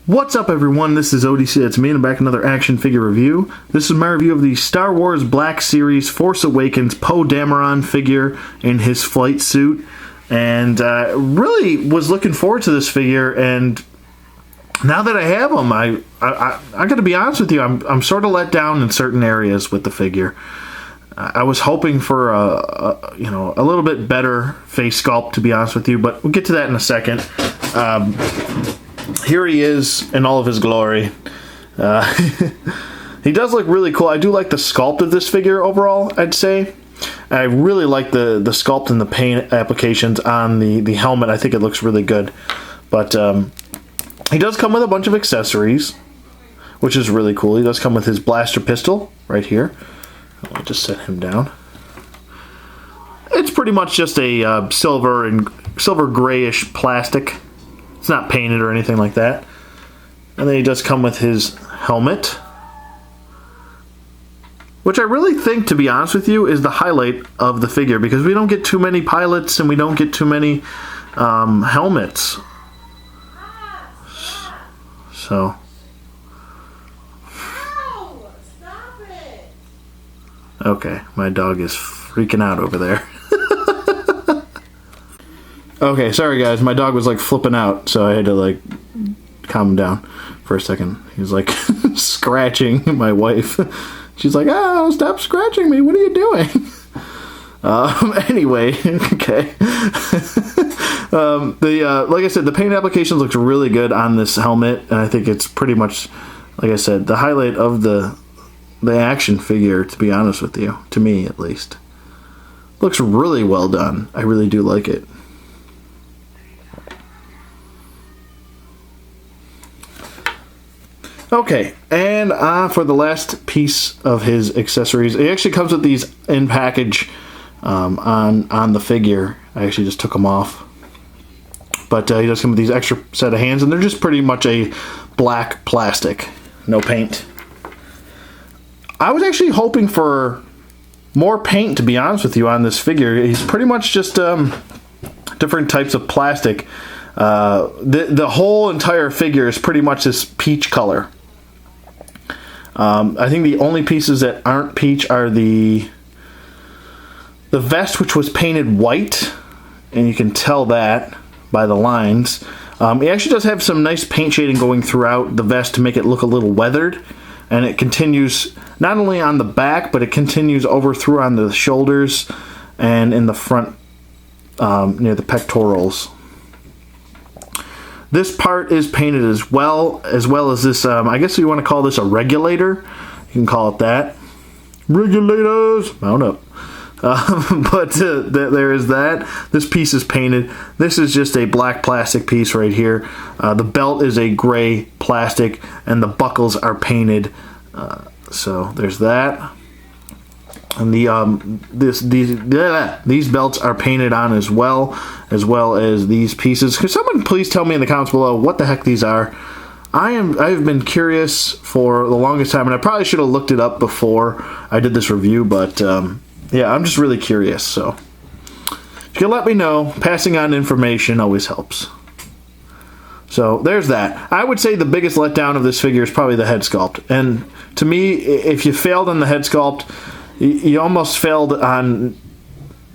What's up, everyone? This is ODC, that's me, and I'm back with another action figure review. This is my review of the Star Wars Black Series Force Awakens Poe Dameron figure in his flight suit. And really was looking forward to this figure, and now that I have him, I got to be honest with you, I'm sort of let down in certain areas with the figure. I was hoping for a little bit better face sculpt, to be honest with you, but we'll get to that in a second. Here he is in all of his glory. He does look really cool. I do like the sculpt of this figure overall, I'd say. I really like the sculpt and the paint applications on the helmet. I think it looks really good. But he does come with a bunch of accessories, which is really cool. He does come with his blaster pistol right here. I'll just set him down. It's pretty much just a silver grayish plastic. It's not painted or anything like that. And then he does come with his helmet, which I really think, to be honest with you, is the highlight of the figure, because we don't get too many pilots and we don't get too many helmets. So. Stop it. Okay, my dog is freaking out over there. Okay, sorry guys, my dog was like flipping out, so I had to like calm him down for a second. He was like scratching my wife. She's like, "Oh, stop scratching me, what are you doing?" Anyway, okay. Like I said, the paint applications looks really good on this helmet, and I think it's pretty much, like I said, the highlight of the action figure, to be honest with you, to me at least. Looks really well done. I really do like it. Okay, and for the last piece of his accessories, it actually comes with these in package on the figure. I actually just took them off. But he does come with these extra set of hands, and they're just pretty much a black plastic, no paint. I was actually hoping for more paint, to be honest with you, on this figure. He's pretty much just different types of plastic. The whole entire figure is pretty much this peach color. I think the only pieces that aren't peach are the vest, which was painted white, and you can tell that by the lines. It actually does have some nice paint shading going throughout the vest to make it look a little weathered, and it continues not only on the back, but it continues over through on the shoulders and in the front near the pectorals. This part is painted as well as this, I guess you want to call this a regulator. You can call it that. Regulators! Mount up. But there is that. This piece is painted. This is just a black plastic piece right here. The belt is a gray plastic, and the buckles are painted. So there's that. And these belts are painted on as well as these pieces. Could someone please tell me in the comments below what the heck these are? I've been curious for the longest time, and I probably should have looked it up before I did this review, but yeah, I'm just really curious. So if you can let me know, passing on information always helps. So there's that. I would say the biggest letdown of this figure is probably the head sculpt. And to me, if you failed on the head sculpt, you almost failed on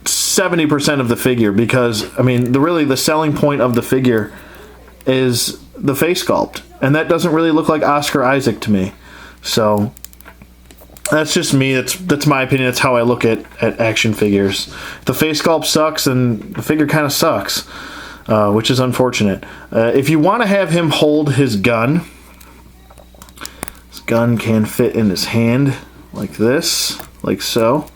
70% of the figure, because, I mean, really the selling point of the figure is the face sculpt, and that doesn't really look like Oscar Isaac to me. So that's just me. That's my opinion. That's how I look at action figures. If the face sculpt sucks, and the figure kind of sucks, which is unfortunate. If you want to have him hold his gun can fit in his hand like this. Like so.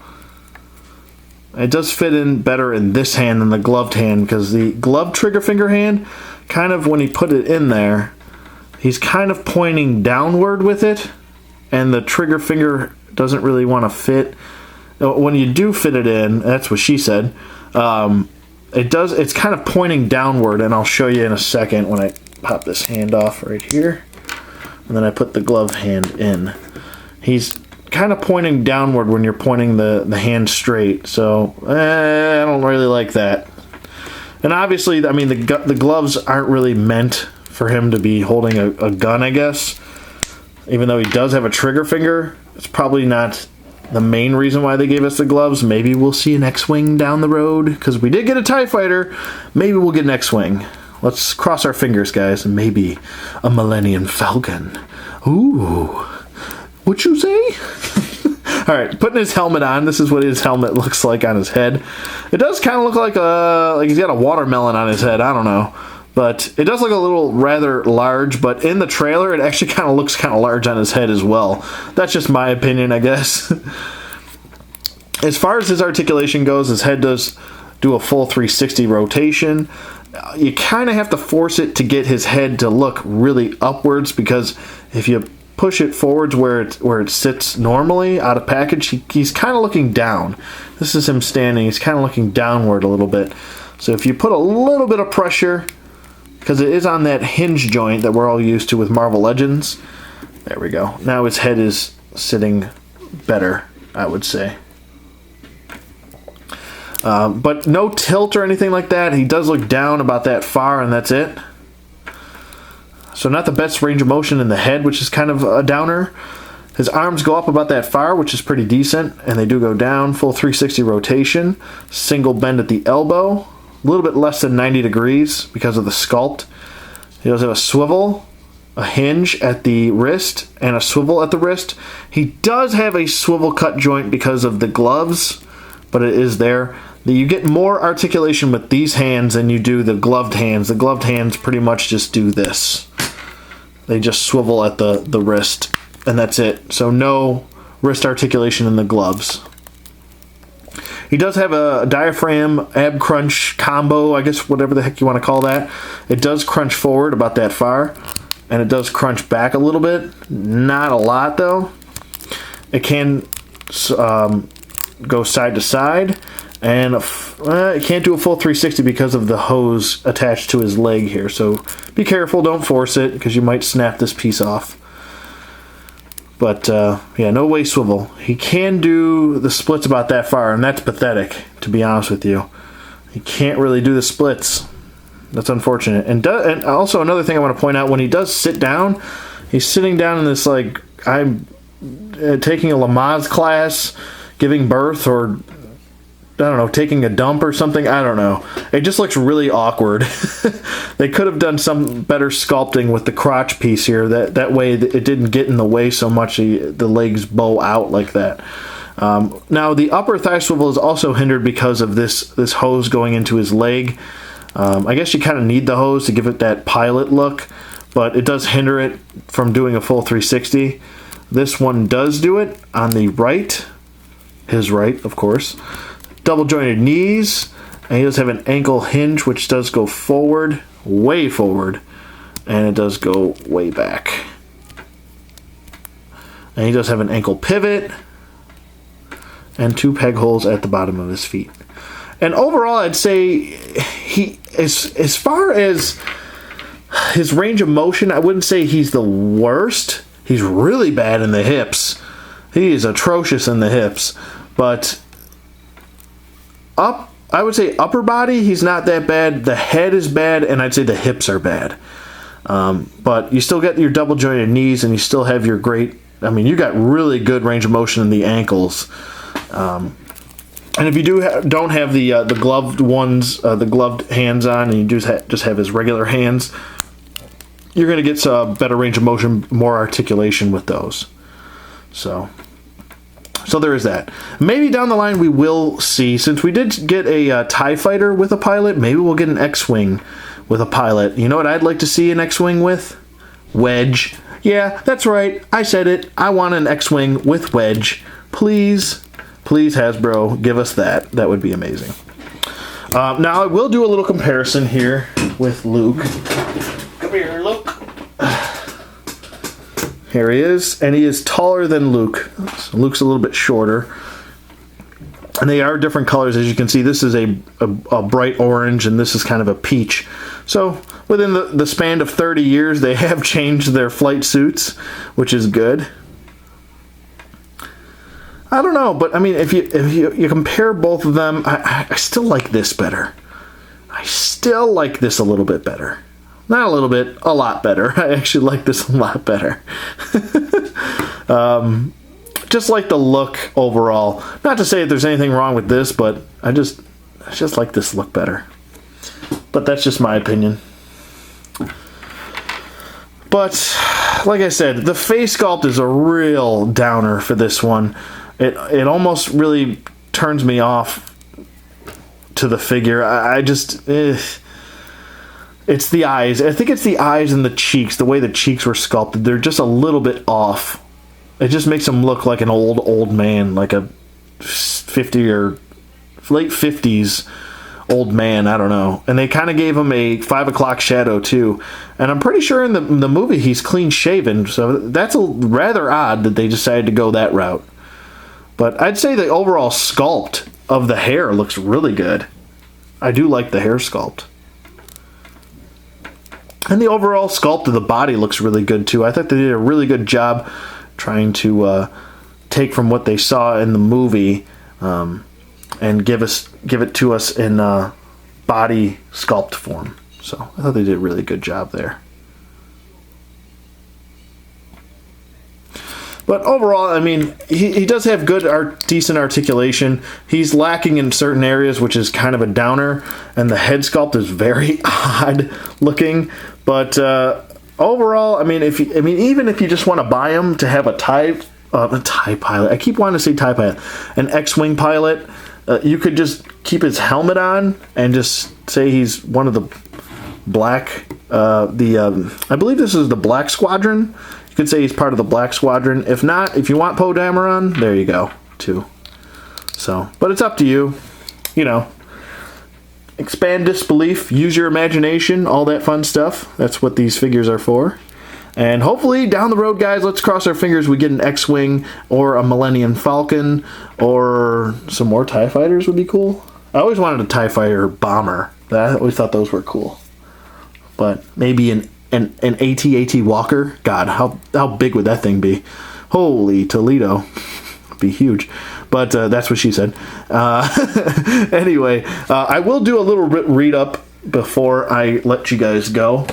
It does fit in better in this hand than the gloved hand, because the gloved trigger finger hand, kind of when he put it in there, he's kind of pointing downward with it, and the trigger finger doesn't really want to fit. When you do fit it in, that's what she said, it's kind of pointing downward, and I'll show you in a second when I pop this hand off right here, and then I put the glove hand in. He's kind of pointing downward when you're pointing the hand straight, so I don't really like that. And obviously, I mean, the gloves aren't really meant for him to be holding a gun, I guess. Even though he does have a trigger finger, it's probably not the main reason why they gave us the gloves. Maybe we'll see an X-Wing down the road, because we did get a TIE Fighter. Maybe we'll get an X-Wing. Let's cross our fingers, guys, and maybe a Millennium Falcon. Ooh, what you say? All right, putting his helmet on. This is what his helmet looks like on his head. It does kind of look like he's got a watermelon on his head. I don't know. But it does look a little rather large, but in the trailer, it actually kind of looks kind of large on his head as well. That's just my opinion, I guess. As far as his articulation goes, his head does do a full 360 rotation. You kind of have to force it to get his head to look really upwards, because if you push it forwards where it sits normally out of package, he's kind of looking down. This is him standing. He's kind of looking downward a little bit. So if you put a little bit of pressure, because it is on that hinge joint that we're all used to with Marvel Legends. There we go. Now his head is sitting better, I would say. But no tilt or anything like that. He does look down about that far, and that's it. So not the best range of motion in the head, which is kind of a downer. His arms go up about that far, which is pretty decent, and they do go down. Full 360 rotation. Single bend at the elbow. A little bit less than 90 degrees because of the sculpt. He does have a swivel, a hinge at the wrist, and a swivel at the wrist. He does have a swivel cut joint because of the gloves, but it is there. You get more articulation with these hands than you do the gloved hands. The gloved hands pretty much just do this. They just swivel at the wrist, and that's it. So no wrist articulation in the gloves. He does have a diaphragm ab crunch combo, I guess, whatever the heck you want to call that. It does crunch forward about that far, and it does crunch back a little bit. Not a lot, though. It can go side to side, and it can't do a full 360 because of the hose attached to his leg here. So be careful, don't force it, because you might snap this piece off. But, yeah, no way swivel. He can do the splits about that far, and that's pathetic, to be honest with you. He can't really do the splits. That's unfortunate. And also another thing I want to point out, when he does sit down, he's sitting down in this, like, I'm taking a Lamaze class, giving birth, or, I don't know, taking a dump or something. I don't know. It just looks really awkward. They could have done some better sculpting with the crotch piece here. That way it didn't get in the way so much the legs bow out like that. Now the upper thigh swivel is also hindered because of this hose going into his leg. I guess you kind of need the hose to give it that pilot look, but it does hinder it from doing a full 360. This one does do it on the right. His right, of course. Double jointed knees, and he does have an ankle hinge, which does go forward, way forward, and it does go way back. And he does have an ankle pivot and 2 peg holes at the bottom of his feet. And overall, I'd say he, as far as his range of motion, I wouldn't say he's the worst. He's really bad in the hips. He is atrocious in the hips, but I would say upper body, he's not that bad. The head is bad, and I'd say the hips are bad. But you still get your double jointed knees, and you still have your great, I mean, you got really good range of motion in the ankles. And if you don't have the gloved ones, the gloved hands on, and you just have his regular hands, you're going to get some better range of motion, more articulation with those. So there is that. Maybe down the line we will see, since we did get a TIE Fighter with a pilot, maybe we'll get an X-Wing with a pilot. You know what I'd like to see an X-Wing with? Wedge. Yeah, that's right. I said it. I want an X-Wing with Wedge. Please, please, Hasbro, give us that. That would be amazing. Now, I will do a little comparison here with Luke. Come here, Luke. Here he is, and he is taller than Luke. So Luke's a little bit shorter. And they are different colors, as you can see. This is a bright orange, and this is kind of a peach. So within the span of 30 years, they have changed their flight suits, which is good. I don't know, but I mean, if you compare both of them, I still like this better. I still like this a little bit better. Not a little bit, a lot better. I actually like this a lot better. Just like the look overall. Not to say that there's anything wrong with this, but I just like this look better. But that's just my opinion. But like I said, the face sculpt is a real downer for this one. It almost really turns me off to the figure. I just it's the eyes. I think it's the eyes and the cheeks. The way the cheeks were sculpted, they're just a little bit off. It just makes him look like an old man, like a 50 or late 50s old man. I don't know. And they kind of gave him a 5 o'clock shadow too. And I'm pretty sure in the movie he's clean shaven. So that's rather odd that they decided to go that route. But I'd say the overall sculpt of the hair looks really good. I do like the hair sculpt. And the overall sculpt of the body looks really good too. I thought they did a really good job trying to take from what they saw in the movie and give it to us in body sculpt form. So I thought they did a really good job there. But overall, I mean, he does have good, decent articulation. He's lacking in certain areas, which is kind of a downer. And the head sculpt is very odd looking. But overall, I mean, even if you just want to buy him to have a TIE pilot, I keep wanting to say TIE pilot, an X-wing pilot, you could just keep his helmet on and just say he's one of the black. I believe this is the Black Squadron. You could say he's part of the Black Squadron. If not, if you want Poe Dameron, there you go, too. So, but it's up to you. You know, expand disbelief, use your imagination, all that fun stuff. That's what these figures are for. And hopefully, down the road, guys, let's cross our fingers we get an X-Wing or a Millennium Falcon or some more TIE Fighters would be cool. I always wanted a TIE Fighter bomber. I always thought those were cool. But maybe an AT-AT Walker. God, how big would that thing be? Holy Toledo. It'd be huge. But that's what she said. Anyway, I will do a little read-up before I let you guys go.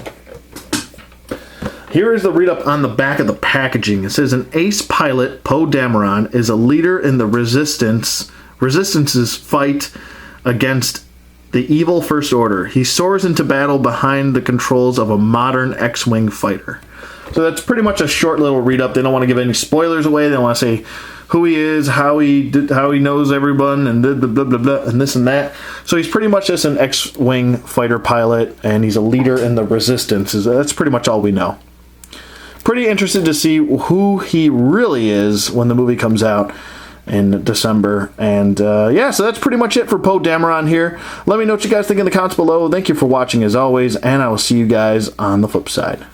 Here is the read-up on the back of the packaging. It says, an ace pilot, Poe Dameron, is a leader in the Resistance's fight against the evil First Order. He soars into battle behind the controls of a modern X-wing fighter. So that's pretty much a short little read-up. They don't want to give any spoilers away. They don't want to say who he is, how he knows everyone, and blah, blah, blah, blah, and this and that. So he's pretty much just an X-wing fighter pilot, and he's a leader in the Resistance. That's pretty much all we know. Pretty interested to see who he really is when the movie comes out in December. And yeah, so that's pretty much it for Poe Dameron here. Let me know what you guys think in the comments below. Thank you for watching as always, and I will see you guys on the flip side.